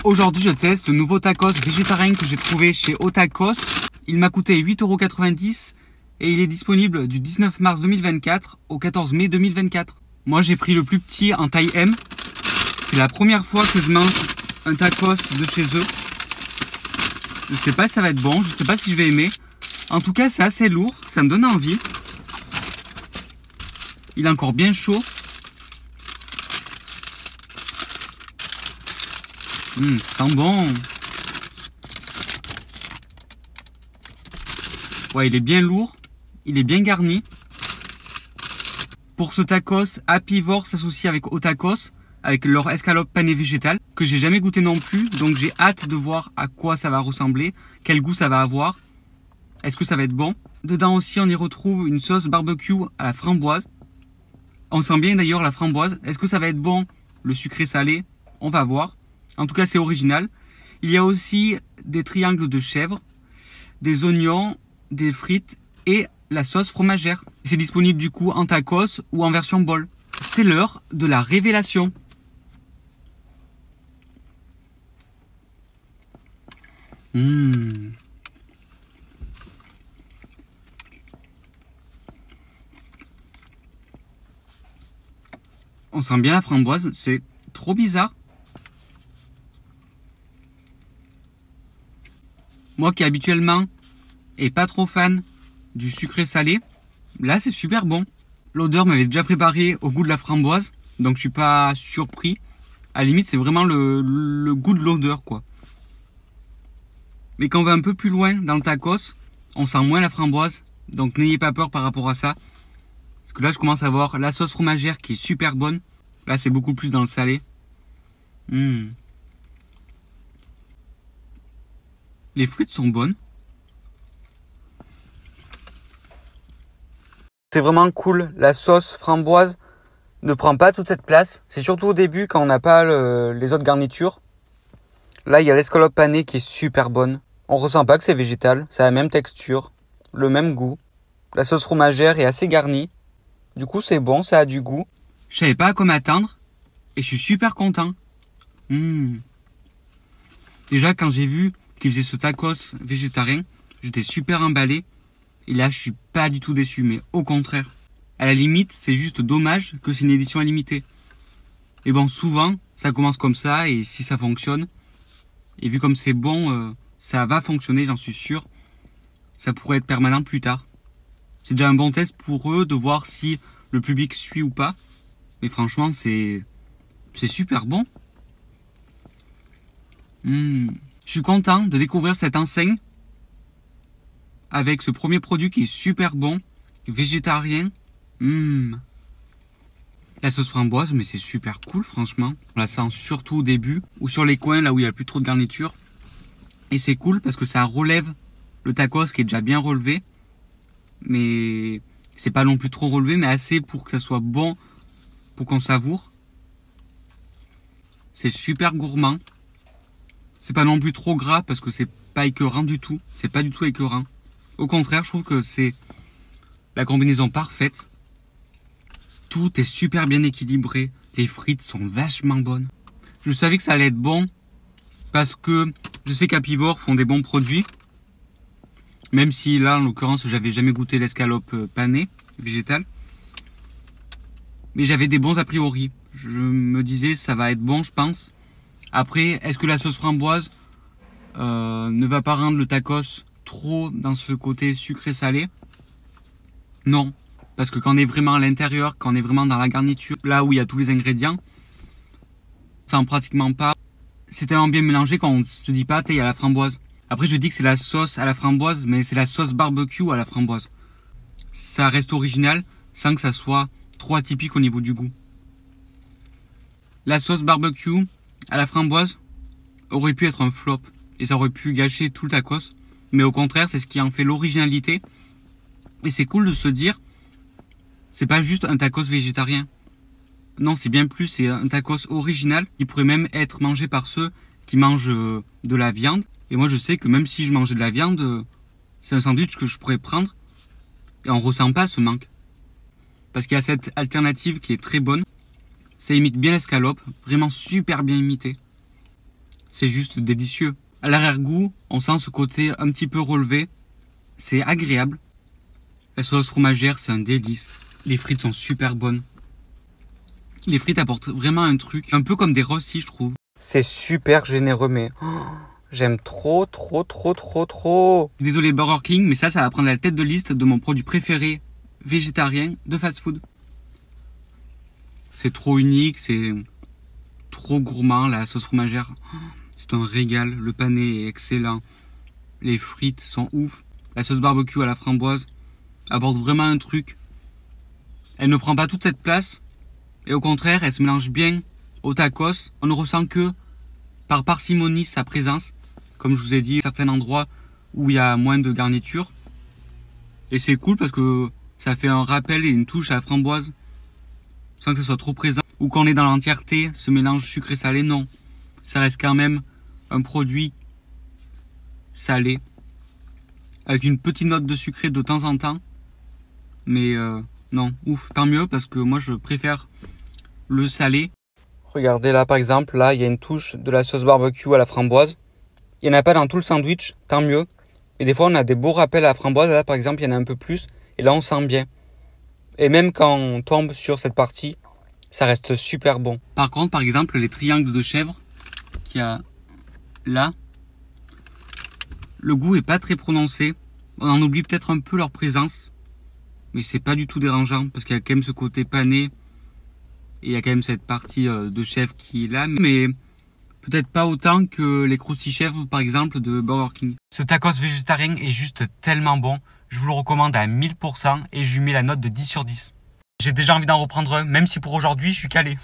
Aujourd'hui, je teste le nouveau tacos végétarien que j'ai trouvé chez Otacos. Il m'a coûté 8,90 € et il est disponible du 19 mars 2024 au 14 mai 2024. Moi, j'ai pris le plus petit en taille M. C'est la première fois que je mange un tacos de chez eux. Je sais pas si ça va être bon, je sais pas si je vais aimer. En tout cas, c'est assez lourd, ça me donne envie. Il est encore bien chaud. Sent bon. Ouais, il est bien lourd. Il est bien garni. Pour ce tacos, Apivore s'associe avec Otacos, avec leur escalope panée végétale, que j'ai jamais goûté non plus. Donc j'ai hâte de voir à quoi ça va ressembler, quel goût ça va avoir. Est-ce que ça va être bon? Dedans aussi, on y retrouve une sauce barbecue à la framboise. On sent bien d'ailleurs la framboise. Est-ce que ça va être bon? Le sucré salé? On va voir. En tout cas, c'est original. Il y a aussi des triangles de chèvre, des oignons, des frites et la sauce fromagère. C'est disponible du coup en tacos ou en version bol. C'est l'heure de la révélation. On sent bien la framboise, c'est trop bizarre. Moi qui habituellement est pas trop fan du sucré salé, là c'est super bon. L'odeur m'avait déjà préparé au goût de la framboise, donc je suis pas surpris. À la limite, c'est vraiment le goût de l'odeur, quoi. Mais quand on va un peu plus loin dans le tacos, on sent moins la framboise, donc n'ayez pas peur par rapport à ça. Parce que là, je commence à voir la sauce fromagère qui est super bonne. Là, c'est beaucoup plus dans le salé. Les frites sont bonnes. C'est vraiment cool. La sauce framboise ne prend pas toute cette place. C'est surtout au début quand on n'a pas les autres garnitures. Là, il y a l'escalope panée qui est super bonne. On ressent pas que c'est végétal. Ça a la même texture, le même goût. La sauce fromagère est assez garnie. Du coup, c'est bon, ça a du goût. Je savais pas à quoi m'attendre et je suis super content. Déjà, quand j'ai vu qu'ils faisaient ce tacos végétarien, j'étais super emballé. Et là, je suis pas du tout déçu, mais au contraire. À la limite, c'est juste dommage que c'est une édition limitée. Et bon, souvent, ça commence comme ça, et si ça fonctionne, et vu comme c'est bon, ça va fonctionner, j'en suis sûr. Ça pourrait être permanent plus tard. C'est déjà un bon test pour eux de voir si le public suit ou pas. Mais franchement, c'est super bon. Je suis content de découvrir cette enseigne avec ce premier produit qui est super bon, végétarien. La sauce framboise, mais c'est super cool, franchement. On la sent surtout au début ou sur les coins, là où il n'y a plus trop de garniture. Et c'est cool parce que ça relève le tacos qui est déjà bien relevé. Mais c'est pas non plus trop relevé, mais assez pour que ça soit bon, pour qu'on savoure. C'est super gourmand. C'est pas non plus trop gras parce que c'est pas écœurant du tout. C'est pas du tout écœurant. Au contraire, je trouve que c'est la combinaison parfaite. Tout est super bien équilibré. Les frites sont vachement bonnes. Je savais que ça allait être bon parce que je sais qu'Apivore font des bons produits. Même si là, en l'occurrence, j'avais jamais goûté l'escalope panée végétale. Mais j'avais des bons a priori. Je me disais, ça va être bon, je pense. Après, est-ce que la sauce framboise ne va pas rendre le tacos trop dans ce côté sucré-salé? Non. Parce que quand on est vraiment à l'intérieur, quand on est vraiment dans la garniture, là où il y a tous les ingrédients, ça en pratiquement pas. C'est tellement bien mélangé quand on se dit pas, il y a la framboise. Après, je dis que c'est la sauce à la framboise, mais c'est la sauce barbecue à la framboise. Ça reste original, sans que ça soit trop atypique au niveau du goût. La sauce barbecue à la framboise aurait pu être un flop, et ça aurait pu gâcher tout le tacos. Mais au contraire, c'est ce qui en fait l'originalité. Et c'est cool de se dire, c'est pas juste un tacos végétarien. Non, c'est bien plus, c'est un tacos original qui pourrait même être mangé par ceux qui mangent de la viande. Et moi, je sais que même si je mangeais de la viande, c'est un sandwich que je pourrais prendre et on ressent pas ce manque. Parce qu'il y a cette alternative qui est très bonne. Ça imite bien l'escalope, vraiment super bien imité. C'est juste délicieux. À l'arrière-goût, on sent ce côté un petit peu relevé. C'est agréable. La sauce fromagère, c'est un délice. Les frites sont super bonnes. Les frites apportent vraiment un truc, un peu comme des rostis, je trouve. C'est super généreux, mais j'aime trop. Désolé Burger King, mais ça va prendre la tête de liste de mon produit préféré végétarien de fast-food. C'est trop unique, c'est trop gourmand, la sauce fromagère. C'est un régal, le pané est excellent. Les frites sont ouf. La sauce barbecue à la framboise apporte vraiment un truc. Elle ne prend pas toute cette place. Et au contraire, elle se mélange bien au tacos. On ne ressent que par parcimonie sa présence. Comme je vous ai dit, certains endroits où il y a moins de garniture. Et c'est cool parce que ça fait un rappel et une touche à la framboise. Sans que ça soit trop présent. Ou qu'on est dans l'entièreté, ce mélange sucré-salé, non. Ça reste quand même un produit salé. Avec une petite note de sucré de temps en temps. Mais non, ouf, tant mieux parce que moi je préfère le salé. Regardez là par exemple, là il y a une touche de la sauce barbecue à la framboise. Il n'y en a pas dans tout le sandwich, tant mieux. Et des fois on a des beaux rappels à la framboise, là par exemple il y en a un peu plus. Et là on sent bien. Et même quand on tombe sur cette partie, ça reste super bon. Par contre par exemple les triangles de chèvre qu'il y a là, le goût est pas très prononcé. On en oublie peut-être un peu leur présence. Mais c'est pas du tout dérangeant parce qu'il y a quand même ce côté pané. Et il y a quand même cette partie de chèvre qui est là. Mais peut-être pas autant que les croustilles chèvres par exemple de Burger King. Ce tacos végétarien est juste tellement bon. Je vous le recommande à 1000% et je lui mets la note de 10 sur 10. J'ai déjà envie d'en reprendre un, même si pour aujourd'hui je suis calé.